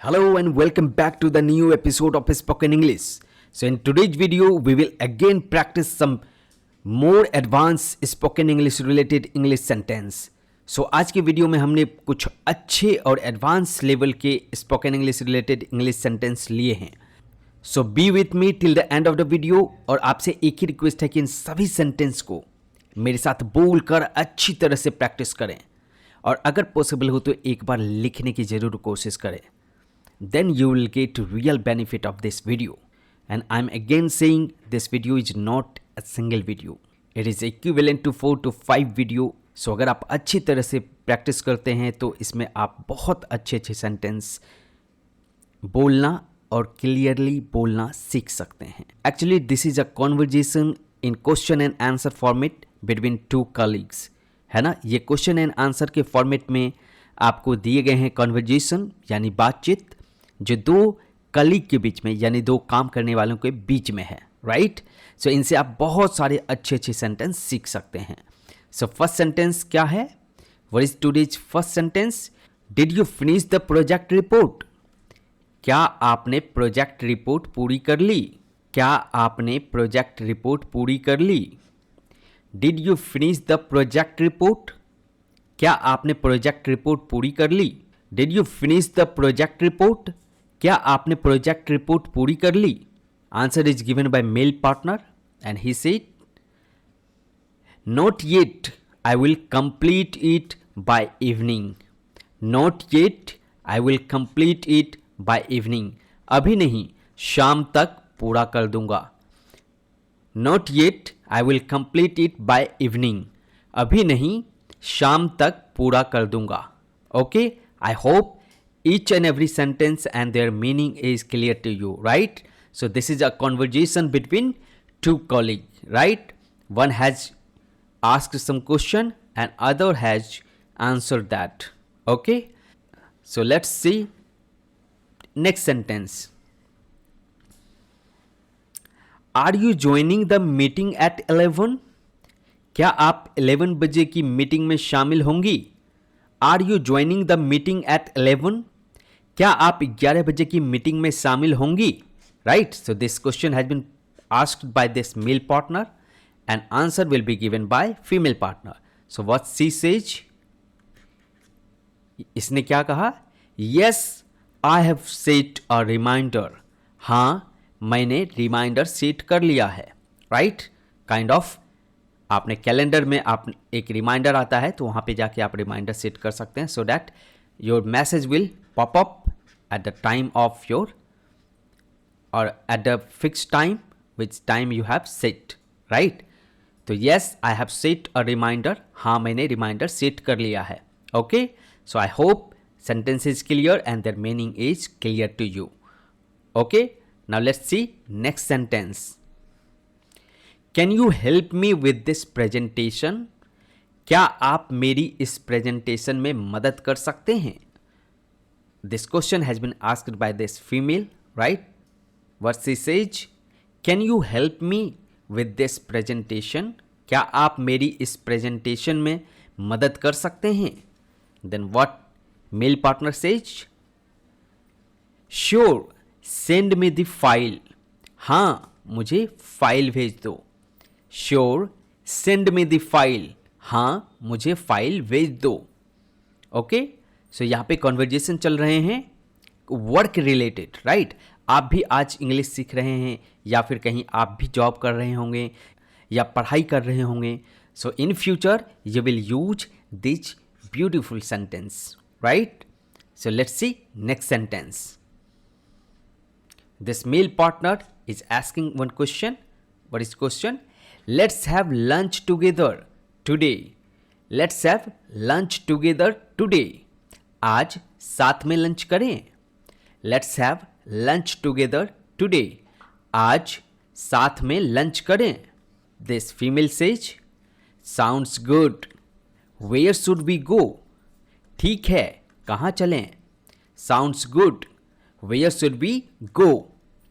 Hello and welcome back to the new episode of Spoken English. So in today's video we will again practice some more advanced spoken English related English sentence. So आज के video में हमने कुछ अच्छे और advance level के spoken English related English sentence लिए हैं. So be with me till the end of the video. और आपसे एक ही रिक्वेस्ट है कि इन सभी सेंटेंस को मेरे साथ बोलकर अच्छी तरह से प्रैक्टिस करें और अगर पॉसिबल हो तो एक बार लिखने की ज़रूर कोशिश करें. Then you will get real benefit of this video. And I'm again saying this video is not a single video. It is equivalent to 4 to 5 video. So अगर आप अच्छी तरह से प्रैक्टिस करते हैं तो इसमें आप बहुत अच्छे अच्छे सेंटेंस बोलना और क्लियरली बोलना सीख सकते हैं. Actually this is a conversation in question and answer format between two colleagues. है ना, ये क्वेश्चन एंड आंसर के फॉर्मेट में आपको दिए गए हैं कॉन्वर्जेशन यानी बातचीत जो दो कलीग के बीच में यानी दो काम करने वालों के बीच में है. राइट. सो इनसे आप बहुत सारे अच्छे अच्छे सेंटेंस सीख सकते हैं. सो फर्स्ट सेंटेंस क्या है? What is today's first sentence? Did you finish the project report? क्या आपने प्रोजेक्ट रिपोर्ट पूरी कर ली? क्या आपने प्रोजेक्ट रिपोर्ट पूरी कर ली? Did you finish the project report? क्या आपने प्रोजेक्ट रिपोर्ट पूरी कर ली? Did you finish the project report? क्या आपने प्रोजेक्ट रिपोर्ट पूरी कर ली? Answer is given by male partner and he said not yet, I will complete it by evening. Not yet, I will complete it by evening. अभी नहीं, शाम तक पूरा कर दूंगा. Not yet, I will complete it by evening. अभी नहीं, शाम तक पूरा कर दूंगा. Okay, I hope each and every sentence and their meaning is clear to you, right? So this is a conversation between two colleagues, right? One has asked some question and other has answered that. Okay, so let's see next sentence. Are you joining the meeting at 11? क्या आप 11 बजे की meeting में शामिल होंगी? Are you joining the meeting at 11? क्या आप 11 बजे की मीटिंग में शामिल होंगी? Right. So this question has been asked by this male partner and answer will be given by female partner. So what she says? इसने क्या कहा? Yes, I have set a reminder. हाँ, मैंने रिमाइंडर सेट कर लिया है. Right. Kind of आपने calendar में आप एक रिमाइंडर आता है तो वहाँ पे जाके आप रिमाइंडर सेट कर सकते हैं so that your message will pop up at the time of your or at the fixed time which time you have set, right? तो yes, I have set a reminder. हाँ, मैंने reminder set कर लिया है. Okay, so I hope sentence is clear and their meaning is clear to you. Okay, now let's see next sentence. Can you help me with this presentation? क्या आप मेरी इस presentation में मदद कर सकते हैं? This question has been asked by this female, right? What she says? Can you help me with this presentation? क्या आप मेरी इस प्रेजेंटेशन में मदद कर सकते हैं? Then what male partner says? Sure, send me the file. हाँ, मुझे फाइल भेज दो. Sure, send me the file. हाँ, मुझे फाइल भेज दो. ओके, सो यहाँ पे कॉन्वर्जेशन चल रहे हैं वर्क रिलेटेड. राइट. आप भी आज इंग्लिश सीख रहे हैं या फिर कहीं आप भी जॉब कर रहे होंगे या पढ़ाई कर रहे होंगे. So in future you will use this beautiful sentence. Right. So let's see next sentence. This male partner is asking one question. What is question? Let's have lunch together today. Let's have lunch together today. आज साथ में lunch करें. Let's have lunch together today. आज साथ में lunch करें. This female says sounds good. Where should we go? ठीक है, कहाँ चलें? Sounds good. Where should we go?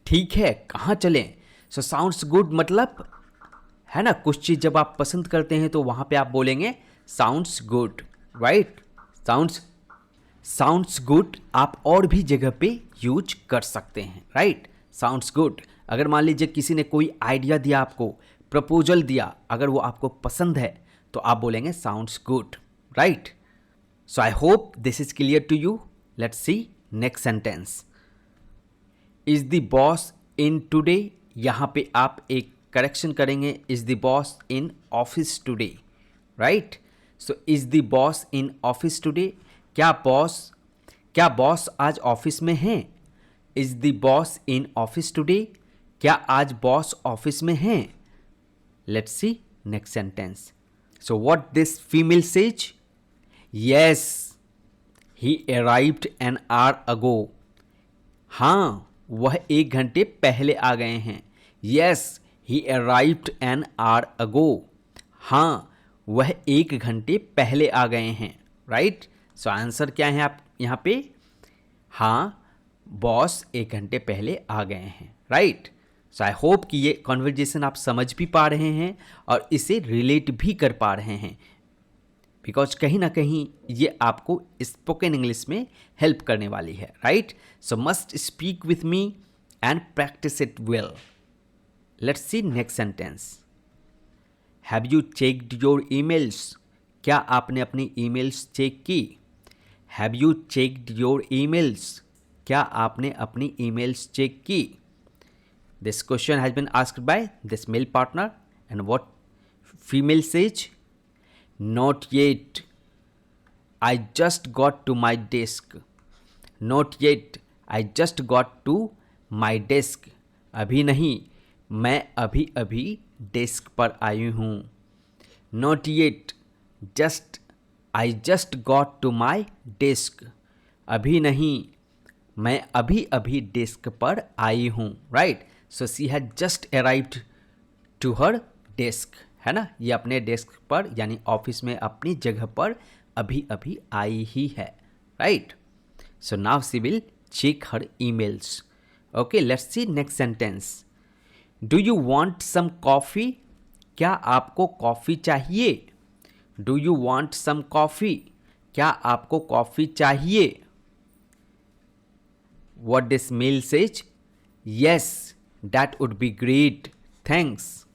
ठीक है, कहाँ चलें? सो साउंड्स गुड मतलब है ना, कुछ चीज़ जब आप पसंद करते हैं तो वहाँ पे आप बोलेंगे sounds good. Right. Sounds sounds good आप और भी जगह पे यूज कर सकते हैं, राइट। साउंड्स गुड, अगर मान लीजिए किसी ने कोई आइडिया दिया आपको, प्रपोजल दिया, अगर वो आपको पसंद है तो आप बोलेंगे sounds good, right. So I hope this is clear to you. Let's see next sentence. Is the boss in today, यहाँ पे आप एक करेक्शन करेंगे, is the boss in office today, right. So is the boss in office today, क्या boss आज office में हैं? Is the boss in office today, क्या आज बॉस ऑफिस में हैं? Let's see next sentence. So what this female says, yes he arrived an hour ago, हाँ वह 1 घंटे पहले आ गए हैं। Yes he arrived an hour ago, हाँ वह 1 घंटे पहले आ गए हैं, राइट। सो आंसर क्या है आप यहाँ पे, हाँ बॉस 1 घंटे पहले आ गए हैं, राइट। सो आई होप कि ये कॉन्वर्जेशन आप समझ भी पा रहे हैं और इसे रिलेट भी कर पा रहे हैं, बिकॉज कहीं ना कहीं ये आपको स्पोकन इंग्लिश में हेल्प करने वाली है, right. So must speak with me and practice it well. Let's see next sentence. Have you checked your emails, क्या आपने अपनी ईमेल्स चेक की? Have you checked your emails, क्या आपने अपनी ईमेल्स चेक की? This question has been asked by this male partner and what female says, not yet I just got to my desk, not yet I just got to my desk, अभी नहीं मैं अभी अभी desk पर आई हूँ। Not yet just I just got to my desk, अभी नहीं मैं अभी अभी डेस्क पर आई हूँ, right. So she had just arrived to her desk, है ना, ये अपने डेस्क पर यानी ऑफिस में अपनी जगह पर अभी अभी आई ही है, right. So now she will check her emails. Okay, let's see next sentence. Do you want some coffee, क्या आपको कॉफ़ी चाहिए? Do you want some coffee, क्या आपको कॉफ़ी चाहिए? What this male says, yes that would be great thanks,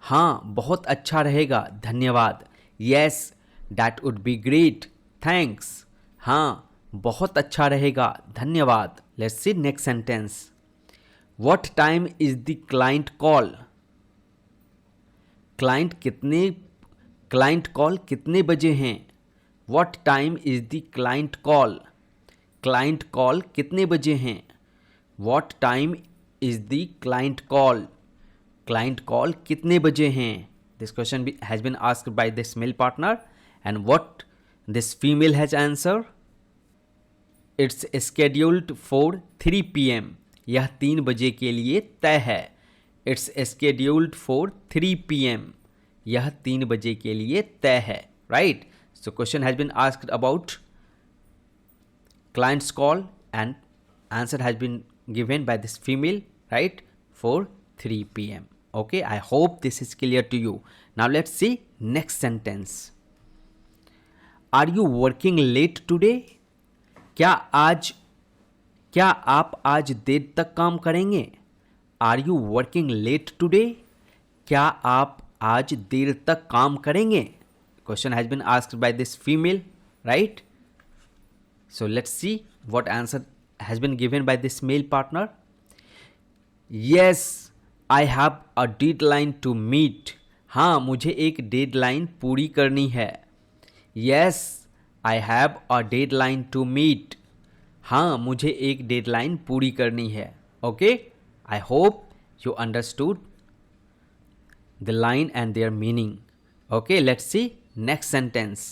हाँ बहुत अच्छा रहेगा धन्यवाद। Yes that would be great thanks, हाँ बहुत अच्छा रहेगा धन्यवाद। Let's see next sentence. What time is the client call, client call कितने बजे हैं? What time is the client call, client call कितने बजे हैं? What time is the client call कितने बजे हैं? This question has been asked by this male partner and what this female has answer, it's scheduled for 3 PM, यह 3 बजे के लिए तय है। इट्स स्केड्यूल्ड फॉर 3 PM, यह 3 बजे के लिए तय है, right. So question has been asked about client's call and answer has been given by this female, right, for 3 PM. Okay, I hope this is clear to you. Now let's see next sentence. Are you working late today? क्या आप आज देर तक काम करेंगे? Are you working late today? क्या आप आज देर तक काम करेंगे? Question has been asked by this female, right? So let's see what answer has been given by this male partner. Yes, I have a deadline to meet. हाँ मुझे एक deadline पूरी करनी है। Yes, I have a deadline to meet. हाँ मुझे एक deadline पूरी करनी है। Okay, I hope you understood the line and their meaning. Okay, let's see next sentence.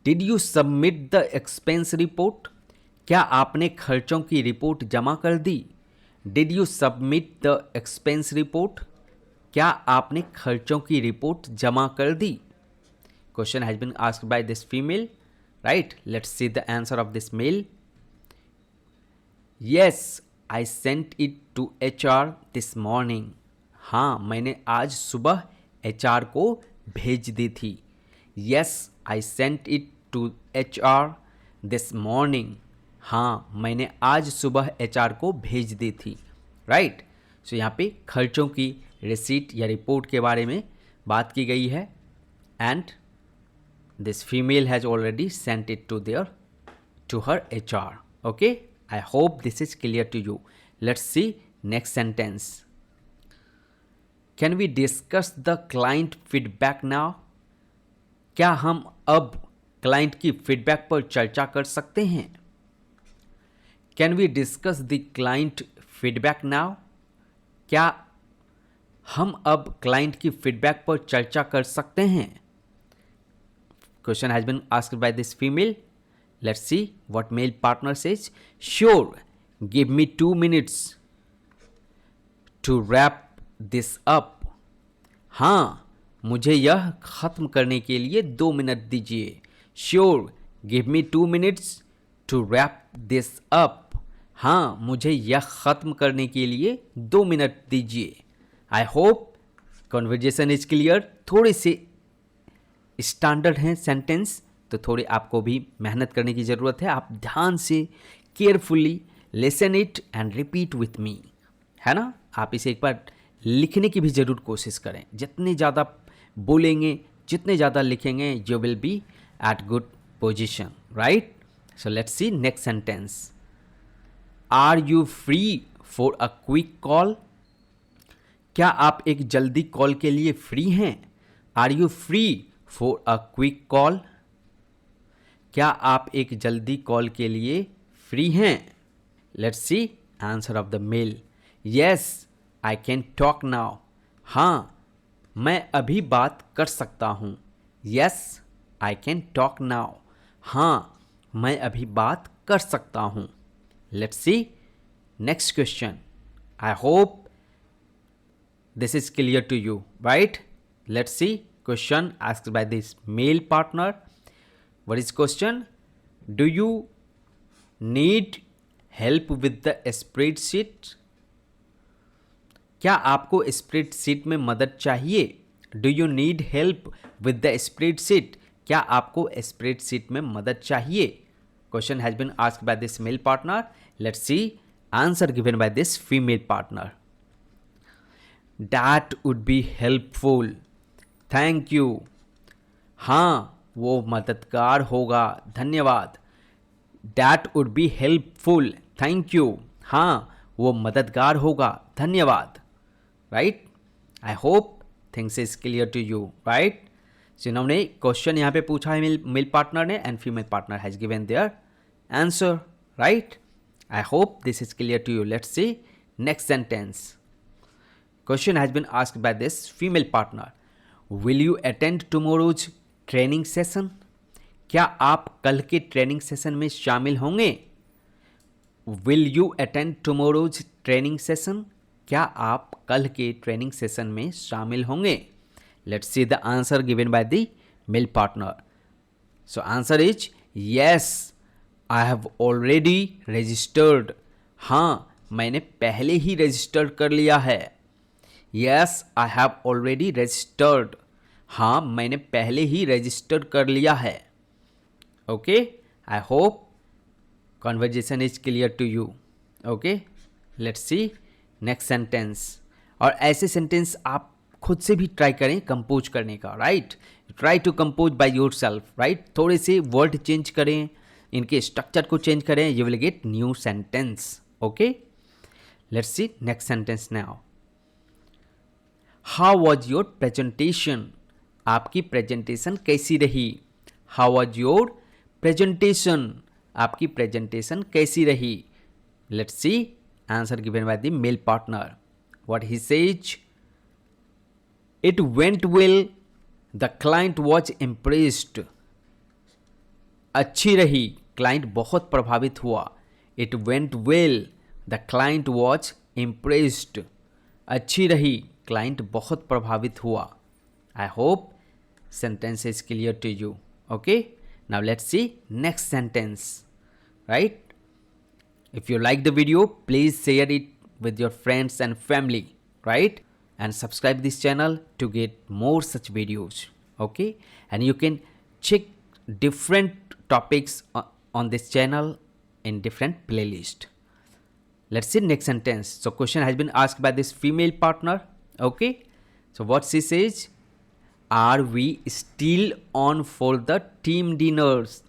Did you submit the expense report? क्या आपने खर्चों की रिपोर्ट जमा कर दी? Did you submit the expense report? क्या आपने खर्चों की रिपोर्ट जमा कर दी? Question has been asked by this female, right? Let's see the answer of this male. Yes, I sent it to HR this morning. हाँ मैंने आज सुबह HR को भेज दी थी। Yes, I sent it to HR this morning, हाँ मैंने आज सुबह HR को भेज दी थी, राइट। सो यहाँ पे खर्चों की रिसीट या रिपोर्ट के बारे में बात की गई है, and this female has already sent it to her HR. Okay, I hope this is clear to you. Let's see next sentence. Can we discuss the client feedback now? क्या हम अब क्लाइंट की फीडबैक पर चर्चा कर सकते हैं? Can we discuss the client feedback now? क्या हम अब क्लाइंट की फीडबैक पर चर्चा कर सकते हैं? Question has been asked by this female. Let's see what male partner says. Sure, give me 2 minutes to wrap this up. हाँ, मुझे यह खत्म करने के लिए 2 मिनट दीजिए. Sure, give me 2 minutes to wrap this up. हाँ, मुझे यह खत्म करने के लिए 2 मिनट दीजिए. I hope conversation is clear. थोड़े से स्टैंडर्ड हैं सेंटेंस, तो थोड़ी आपको भी मेहनत करने की ज़रूरत है. आप ध्यान से carefully listen it and repeat with me, है ना. आप इसे एक बार लिखने की भी ज़रूर कोशिश करें. जितने ज़्यादा बोलेंगे, जितने ज़्यादा लिखेंगे, you will be at good position, right. So let's see next sentence. Are you free for a quick call? क्या आप एक जल्दी कॉल के लिए फ्री हैं? Are you free for a quick call? क्या आप एक जल्दी कॉल के लिए फ्री हैं? Let's see answer of the mail. Yes, I can talk now. हाँ, मैं अभी बात कर सकता हूँ. Yes, I can talk now. हाँ, मैं अभी बात कर सकता हूँ. Let's see next question. I hope this is clear to you, right? Let's see question asked by this male partner. What is question? Do you need help with the spreadsheet? क्या आपको spreadsheet में मदद चाहिए? Do you need help with the spreadsheet? क्या आपको spreadsheet में मदद चाहिए? Question has been asked by this male partner. Let's see answer given by this female partner. That would be helpful. Thank you. हाँ, वो मददगार होगा, धन्यवाद. That would be helpful. Thank you. हाँ, वो मददगार होगा, धन्यवाद. Right? I hope things is clear to you. Right? So इन्होंने क्वेश्चन यहाँ पे पूछा है मेल पार्टनर ने, and female partner has given their answer, right. I hope this is clear to you. Let's see next sentence. Question has been asked by this female partner. Will you attend tomorrow's training session? क्या आप कल के training session में शामिल होंगे? Will you attend tomorrow's training session? क्या आप कल के ट्रेनिंग सेशन में शामिल होंगे? Let's see the answer given by the male partner. So answer is yes, I have already registered. हाँ, मैंने पहले ही रजिस्टर कर लिया है. Yes, I have already registered. हाँ, मैंने पहले ही रजिस्टर कर लिया है. Okay, I hope conversation is clear to you. Okay, let's see next sentence. और ऐसे सेंटेंस आप खुद से भी ट्राई करें कंपोज करने का, right. Try to compose by yourself, right. थोड़े से वर्ड चेंज करें, इनके स्ट्रक्चर को चेंज करें, you will get new sentence. Okay, let's see next sentence now. How was your presentation? आपकी प्रेजेंटेशन कैसी रही? How was your presentation? आपकी प्रेजेंटेशन कैसी रही? Let's see answer given by the male partner. What he says. It went well. The client was impressed. अच्छी रही, client बहुत प्रभावित हुआ. It went well. The client was impressed. अच्छी रही, क्लाइंट बहुत प्रभावित हुआ. I hope sentence is clear to you. Okay. Now let's see next sentence. Right? If you like the video, please share it with your friends and family. Right? And subscribe this channel to get more such videos. Okay, and you can check different topics on this channel in different playlist. Let's see next sentence. So question has been asked by this female partner. Okay, so what she says, are we still on for the team dinners?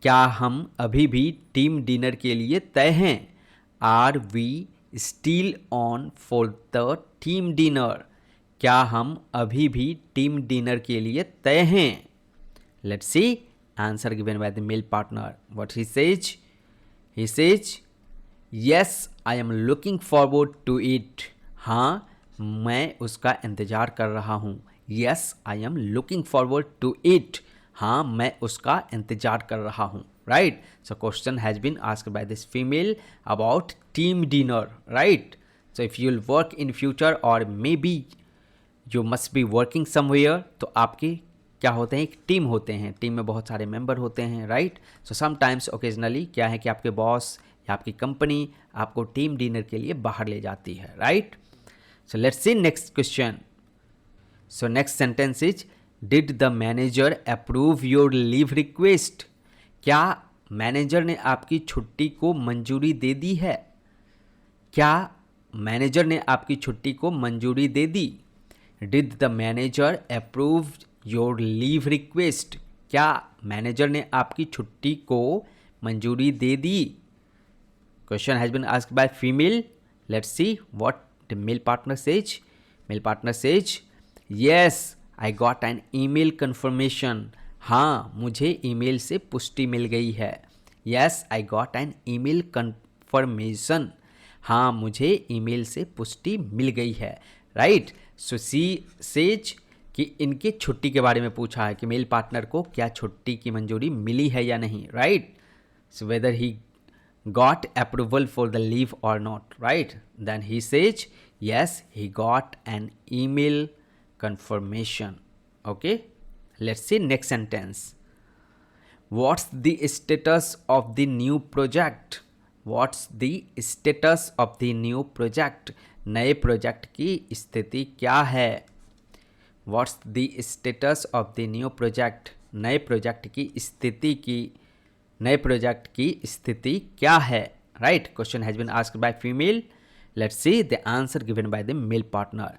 क्या हम अभी भी team dinner के लिए तय हैं? Are we still on for the team dinner? क्या हम अभी भी टीम डिनर के लिए तय हैं? Let's see answer given by the male partner. What he says? He says yes I am looking forward to it. हाँ, मैं उसका इंतज़ार कर रहा हूँ. Yes I am looking forward to it. हाँ, मैं उसका इंतजार कर रहा हूँ. Right. So question has been asked by this female about team dinner. Right. So if you will work in future और maybe you must be working somewhere, तो आपके क्या होते हैं, एक टीम होते हैं. टीम में बहुत सारे मेंबर होते हैं. राइट. सो समटाइम्स ओकेजनली क्या है कि आपके बॉस या आपकी कंपनी आपको टीम डिनर के लिए बाहर ले जाती है. Right. So let's see next question. So next sentence is did the manager approve your leave request? क्या मैनेजर ने आपकी छुट्टी को मंजूरी दे दी है? क्या मैनेजर ने आपकी छुट्टी को मंजूरी दे दी? Did the manager approve your leave request? क्या मैनेजर ने आपकी छुट्टी को मंजूरी दे दी? Question has been asked by female. Let's see what the male partner says. Male partner says yes I got an email confirmation. हाँ, मुझे ईमेल से पुष्टि मिल गई है. Yes I got an email confirmation. हाँ, मुझे ईमेल से पुष्टि मिल गई है. राइट. सो सी सेज कि इनके छुट्टी के बारे में पूछा है कि मेल पार्टनर को क्या छुट्टी की मंजूरी मिली है या नहीं. Right. So whether he got approval for the leave और not. Right. Then he says yes he got an email confirmation. Okay, let's see next sentence. What's the status of the new project? What's the status of the new project? नए project की स्थिति क्या है? What's the status of the new project? नए project की स्थिति क्या है? Right. Question has been asked by female. Let's see the answer given by the male partner.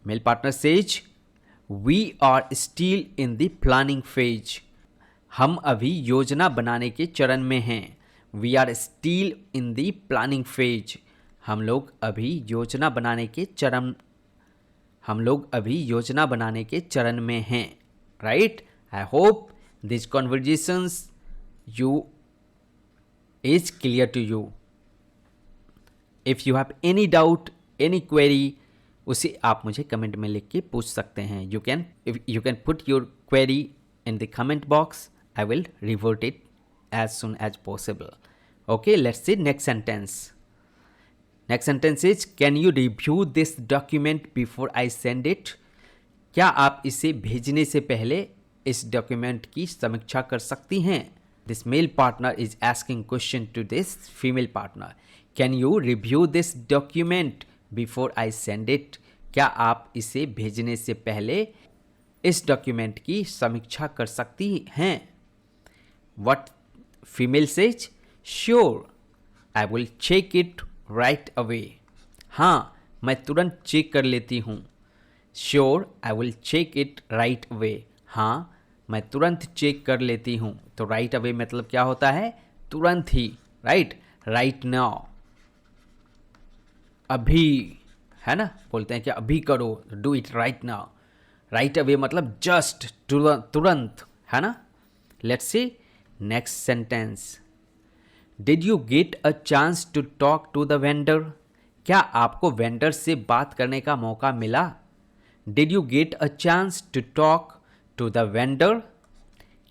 Male partner says, we are still in the planning phase. हम अभी योजना बनाने के चरण में हैं. We are still in the planning phase. हम लोग अभी योजना बनाने के चरण में हैं. Right? I hope these conversations is clear to you. If you have any doubt, any query, उसे आप मुझे कमेंट में लिख के पूछ सकते हैं. You can put your query in the comment box. I will revert it as soon as possible. Okay, let's see next sentence. Next sentence is can you review this document before I send it? क्या आप इसे भेजने से पहले इस document की समीक्षा कर सकती हैं? This male partner is asking question to this female partner. Can you review this document before I send it? क्या आप इसे भेजने से पहले इस डॉक्यूमेंट की समीक्षा कर सकती हैं? What female says? Sure I will check it right away. हाँ, मैं तुरंत चेक कर लेती हूँ. Sure I will check it right away. हाँ, मैं तुरंत चेक कर लेती हूँ. तो राइट अवे मतलब क्या होता है? तुरंत ही. राइट. राइट नाउ, अभी, है ना, बोलते हैं कि अभी करो, do it right now. Right away मतलब जस्ट, तुरंत, है ना. Let's see next sentence. Did you get a chance to talk to the vendor? क्या आपको वेंडर से बात करने का मौका मिला? Did you get a chance to talk to the vendor?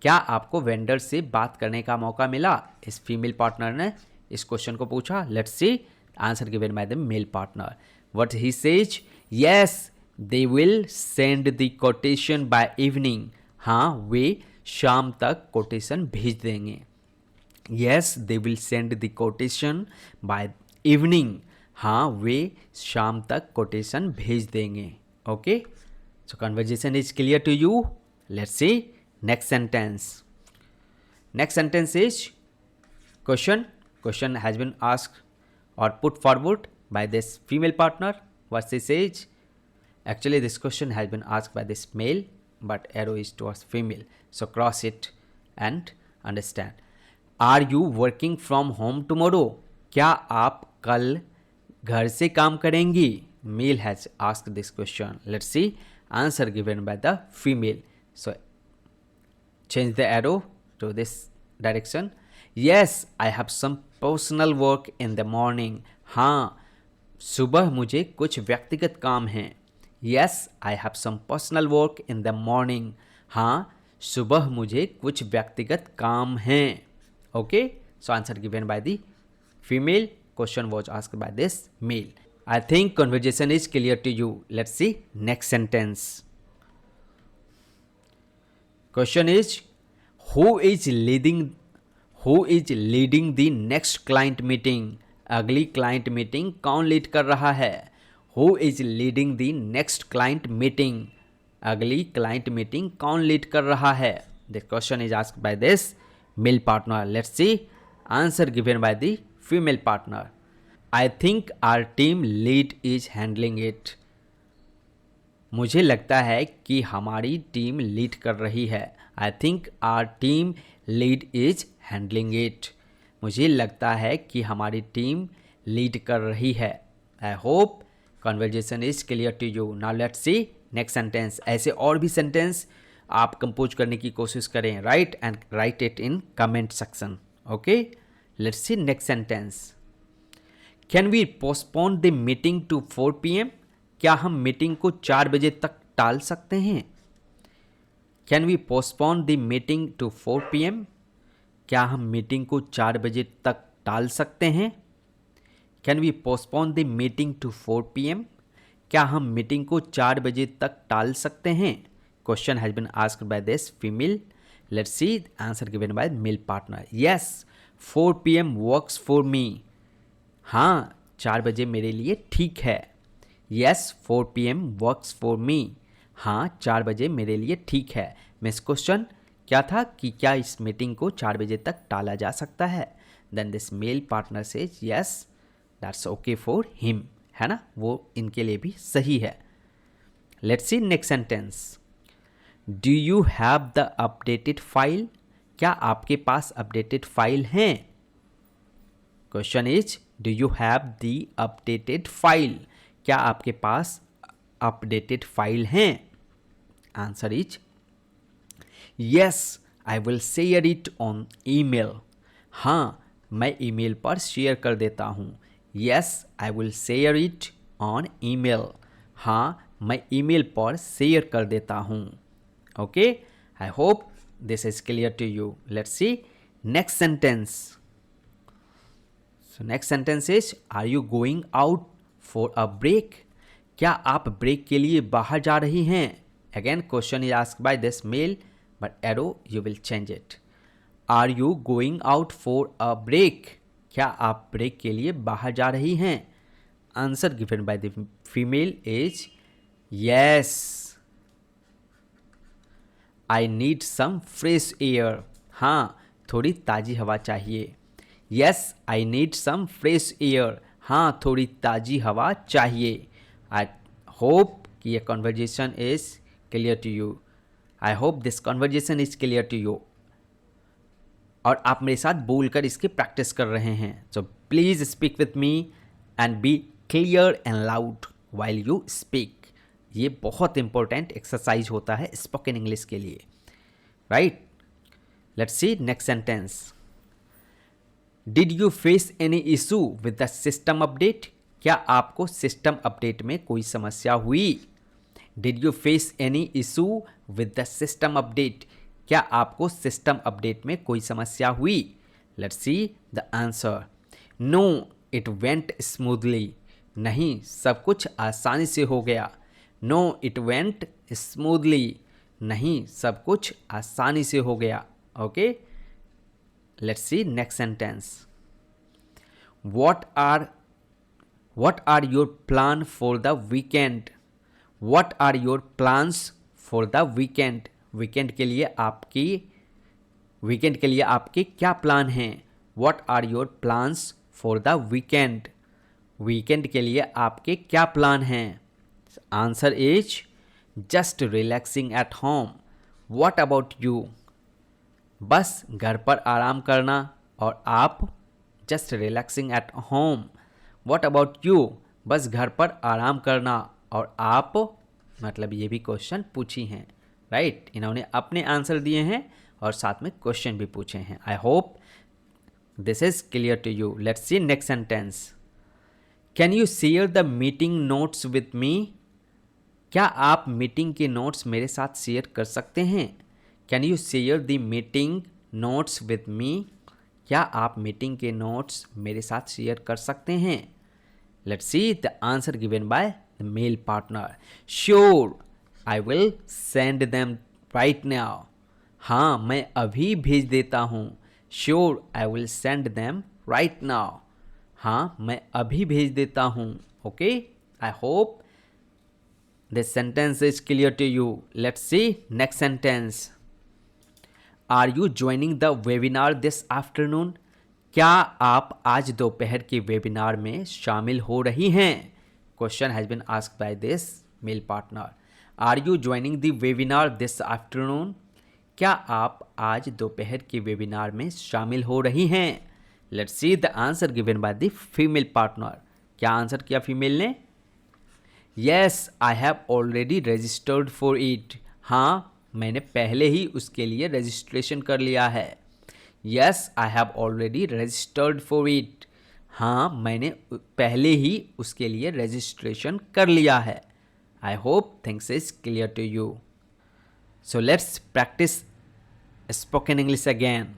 क्या आपको वेंडर से बात करने का मौका मिला? इस फीमेल पार्टनर ने इस क्वेश्चन को पूछा. Let's see answer given by the male partner. What he says? Yes they will send the quotation by evening. हाँ, वे शाम तक कोटेशन भेज देंगे. Yes they will send the quotation by evening. हाँ, वे शाम तक कोटेशन भेज देंगे. Okay, so conversation is clear to you. Let's see next sentence. Next sentence is question. Question has been asked or put forward by this female partner. What she says? Actually, this question has been asked by this male, but arrow is towards female. So cross it and understand. Are you working from home tomorrow? क्या आप कल घर से काम करेंगी? Male has asked this question. Let's see answer given by the female. So change the arrow to this direction. Yes, I have some personal work in the morning. हाँ, सुबह मुझे कुछ व्यक्तिगत काम हैं. Yes, I have some personal work in the morning. हाँ, सुबह मुझे कुछ व्यक्तिगत काम हैं. Okay, so answer given by the female. Question was asked by this male. I think conversation is clear to you. Let's see next sentence. Question is, who is leading the next client meeting? अगली client meeting कौन lead कर रहा है? Who is leading the next client meeting? अगली client meeting कौन lead कर रहा है? The question is asked by this male partner. Let's see answer given by the female partner. I think our team lead is handling it. मुझे लगता है कि हमारी टीम लीड कर रही है. I think our team lead is handling it. मुझे लगता है कि हमारी टीम लीड कर रही है. I hope conversation is clear to you. Now let's see next sentence. ऐसे और भी सेंटेंस आप कंपोज करने की कोशिश करें. Right and write it in comment section. Okay, let's see next sentence. Can we postpone the meeting to 4 PM? क्या हम मीटिंग को 4 बजे तक टाल सकते हैं? Can we postpone the meeting to 4 PM? क्या हम मीटिंग को 4 बजे तक टाल सकते हैं? Can we postpone the meeting to 4 PM? क्या हम मीटिंग को 4 बजे तक टाल सकते हैं? Question has been asked by this female. Let's see the answer given by male partner. Yes, 4 PM works for me. हाँ, 4 बजे मेरे लिए ठीक है. Yes, 4 PM works for me. हाँ, 4 बजे मेरे लिए ठीक है. मिस क्वेश्चन क्या था कि क्या इस मीटिंग को 4 बजे तक टाला जा सकता है? Then this male partner says yes, that's okay for him. है ना, वो इनके लिए भी सही है. Let's see next sentence. Do you have the updated file? क्या आपके पास अपडेटेड फाइल हैं? Question is, do you have the updated file? क्या आपके पास अपडेटेड फाइल हैं? Answer is yes, I will share it on email. हाँ, मैं email पर share कर देता हूँ. Yes, I will share it on email. हाँ, मैं ईमेल पर शेयर कर देता हूँ. Okay, I hope this is clear to you. Let's see next sentence. So next sentence is, are you going out for a break? क्या आप break के लिए बाहर जा रही हैं? Again, question is asked by this male, but arrow you will change it. Are you going out for a break? क्या आप ब्रेक के लिए बाहर जा रही हैं? Answer given by the female is yes. I need some fresh air. हाँ, थोड़ी ताज़ी हवा चाहिए. Yes, I need some fresh air. हाँ, थोड़ी ताज़ी हवा चाहिए. I hope कि ये conversation is clear to you. I hope this conversation is clear to you. और आप मेरे साथ बोलकर इसकी प्रैक्टिस कर रहे हैं. So please speak with me and be clear and loud while you speak. ये बहुत इंपॉर्टेंट एक्सरसाइज होता है स्पोकन इंग्लिश के लिए. Right, let's see next sentence. Did you face any issue with the system update? क्या आपको system update में कोई समस्या हुई? Did you face any issue with the system update? क्या आपको सिस्टम अपडेट में कोई समस्या हुई? Let's see the answer. No, it went smoothly. नहीं, सब कुछ आसानी से हो गया. No, it went smoothly. नहीं, सब कुछ आसानी से हो गया. Okay, let's see next sentence. What are your plan for the weekend? What are your plans for the weekend? Weekend के लिए आपकी वीकेंड के लिए आपके क्या प्लान हैं? What are your plans for the weekend? Weekend के लिए आपके क्या प्लान हैं? Answer is just relaxing at home. What about you? बस घर पर आराम करना। और आप? Just relaxing at home. What about you? बस घर पर आराम करना। और आप? मतलब ये भी क्वेश्चन पूछी हैं, राइट? इन्होंने अपने आंसर दिए हैं और साथ में क्वेश्चन भी पूछे हैं। I hope this is clear to you. Let's see next sentence. Can you share the meeting notes with me? क्या आप मीटिंग के नोट्स मेरे साथ शेयर कर सकते हैं? Can you share the meeting notes with me? क्या आप मीटिंग के नोट्स मेरे साथ शेयर कर सकते हैं? Let's see the answer given by the male partner. Sure, I will send them right now. हाँ, मैं अभी भेज देता हूँ। Sure, I will send them right now. हाँ, मैं अभी भेज देता हूँ। Okay, I hope this sentence is clear to you. Let's see next sentence. Are you joining the webinar this afternoon? क्या आप आज दोपहर के वेबिनार में शामिल हो रही हैं? Question has been asked by this male partner. Are you joining the webinar this afternoon? क्या आप आज दोपहर के वेबिनार में शामिल हो रही हैं? Let's see the answer given by the female partner. क्या आंसर किया फीमेल ने? Yes, I have already registered for it. हाँ, मैंने पहले ही उसके लिए रजिस्ट्रेशन कर लिया है। Yes, I have already registered for it. हाँ, मैंने पहले ही उसके लिए रजिस्ट्रेशन कर लिया है। I hope things is clear to you. So let's practice spoken English again.